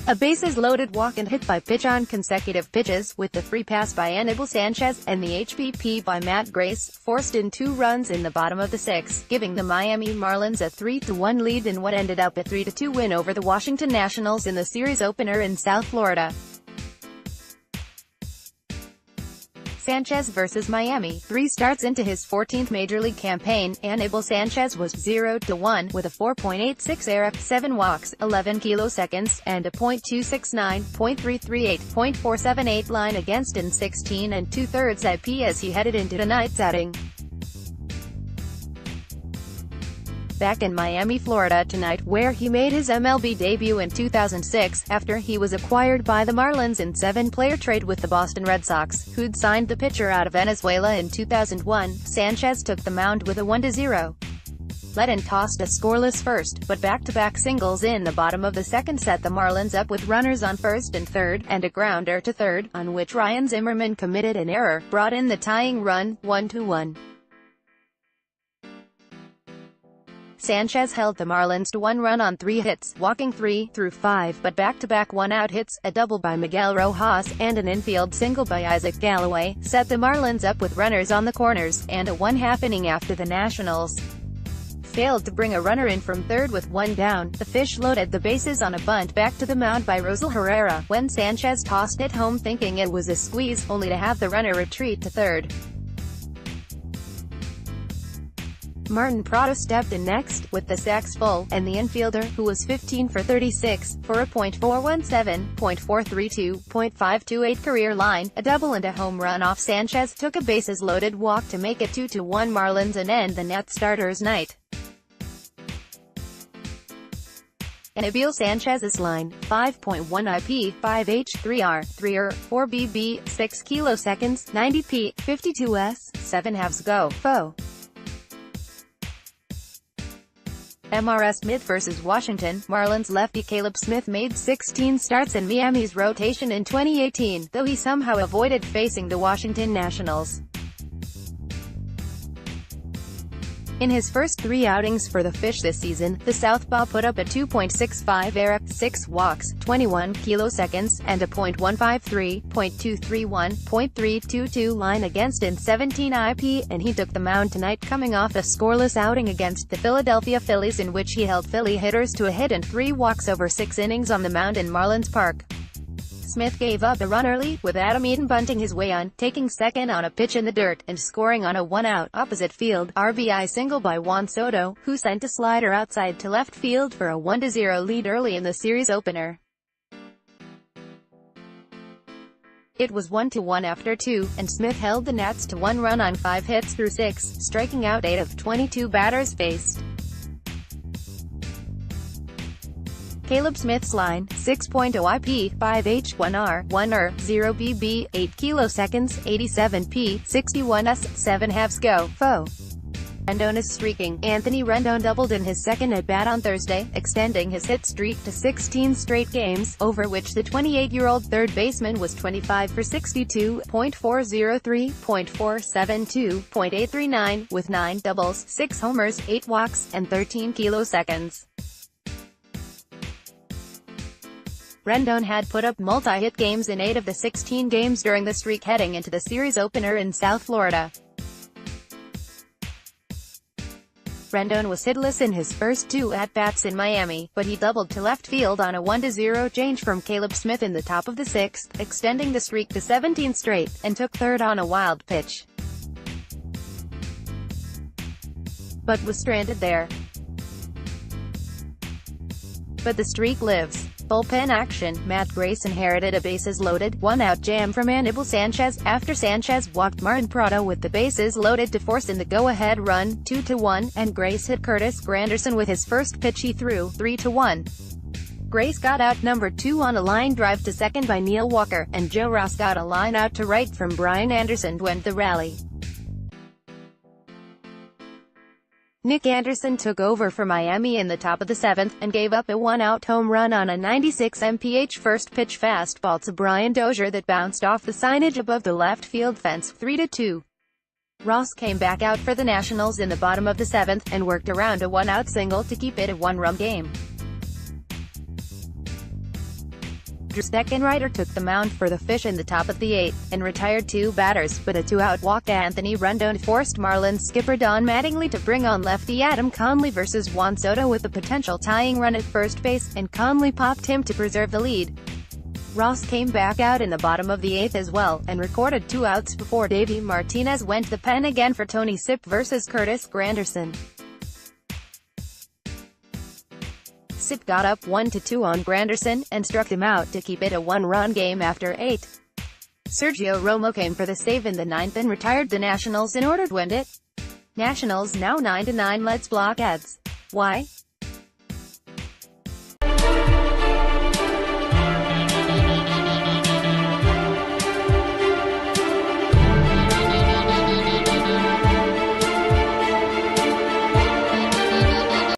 A bases-loaded walk and hit by pitch on consecutive pitches, with the free pass by Aníbal Sánchez, and the HBP by Matt Grace, forced in 2 runs in the bottom of the 6th, giving the Miami Marlins a 3-1 lead in what ended up a 3-2 win over the Washington Nationals in the series opener in South Florida. Sánchez vs. Miami. 3 starts into his 14th Major League campaign, Aníbal Sánchez was 0-1, with a 4.86 ERA, 7 walks, 11 kiloseconds, and a .269, .338, .478 line against in 16 2/3 IP as he headed into tonight's outing. Back in Miami, Florida tonight, where he made his MLB debut in 2006, after he was acquired by the Marlins in 7-player trade with the Boston Red Sox, who'd signed the pitcher out of Venezuela in 2001, Sánchez took the mound with a 1-0 lead and tossed a scoreless first, but back-to-back singles in the bottom of the second set the Marlins up with runners on first and third, and a grounder to third, on which Ryan Zimmerman committed an error, brought in the tying run, 1-1. Sánchez held the Marlins to 1 run on 3 hits, walking 3 through 5, but back-to-back one-out hits, a double by Miguel Rojas, and an infield single by Isaac Galloway, set the Marlins up with runners on the corners, and a 1/2 inning after the Nationals failed to bring a runner in from third with 1 down. The Fish loaded the bases on a bunt back to the mound by Rosel Herrera, when Sánchez tossed it home thinking it was a squeeze, only to have the runner retreat to third. Martin Prado stepped in next, with the sacks full, and the infielder, who was 15 for 36, for a .417, .432, .528 career line, a double and a home run off Sánchez, took a bases-loaded walk to make it 2-1 Marlins and end the net starters' night. Aníbal Sánchez's line, 5.1 IP, 5H, 3R, 3R, 4BB, 6 kiloseconds, 90p, 52s, 7 halves go, FO. MRS Smith vs. Washington. Marlins lefty Caleb Smith made 16 starts in Miami's rotation in 2018, though he somehow avoided facing the Washington Nationals. In his first 3 outings for the Fish this season, the southpaw put up a 2.65 ERA, 6 walks, 21 kiloseconds, and a .153, .231, .322 line against in 17 IP, and he took the mound tonight coming off a scoreless outing against the Philadelphia Phillies in which he held Philly hitters to a hit and 3 walks over 6 innings on the mound in Marlins Park. Smith gave up a run early, with Adam Eaton bunting his way on, taking second on a pitch in the dirt, and scoring on a 1-out, opposite field, RBI single by Juan Soto, who sent a slider outside to left field for a 1-0 lead early in the series opener. It was 1-1 after 2, and Smith held the Nats to 1 run on 5 hits through 6, striking out 8 of 22 batters faced. Caleb Smith's line, 6.0 IP, 5H, 1R, 1R, 0BB, 8 kiloseconds, 87p, 61s, 7 halves go, FO. Rendon is streaking. Anthony Rendon doubled in his second at-bat on Thursday, extending his hit streak to 16 straight games, over which the 28-year-old third baseman was 25 for 62, .403, .472, .839, with 9 doubles, 6 homers, 8 walks, and 13 kiloseconds. Rendon had put up multi-hit games in 8 of the 16 games during the streak heading into the series opener in South Florida. Rendon was hitless in his first 2 at-bats in Miami, but he doubled to left field on a 1-0 change from Caleb Smith in the top of the 6th, extending the streak to 17 straight, and took third on a wild pitch, but was stranded there. But the streak lives. Bullpen action. Matt Grace inherited a bases-loaded, 1-out jam from Aníbal Sánchez, after Sánchez walked Martin Prado with the bases loaded to force in the go-ahead run, 2-1, and Grace hit Curtis Granderson with his first pitch he threw, 3-1. Grace got out number 2 on a line drive to second by Neil Walker, and Joe Ross got a line out to right from Brian Anderson to end the rally. Nick Anderson took over for Miami in the top of the 7th, and gave up a 1-out home run on a 96 mph first pitch fastball to Brian Dozier that bounced off the signage above the left field fence, 3-2. Ross came back out for the Nationals in the bottom of the 7th, and worked around a 1-out single to keep it a 1-run game. second rider took the mound for the Fish in the top of the 8th, and retired 2 batters, but a 2-out walk to Anthony Rendon forced Marlins skipper Don Mattingly to bring on lefty Adam Conley versus Juan Soto with a potential tying run at first base, and Conley popped him to preserve the lead. Ross came back out in the bottom of the 8th as well, and recorded 2 outs before Davey Martinez went to the pen again for Tony Sipp versus Curtis Granderson. Sipp got up 1-2 on Granderson, and struck him out to keep it a 1-run game after 8. Sergio Romo came for the save in the 9th and retired the Nationals in order to end it. Nationals now 9-9. Let's block ads. Why?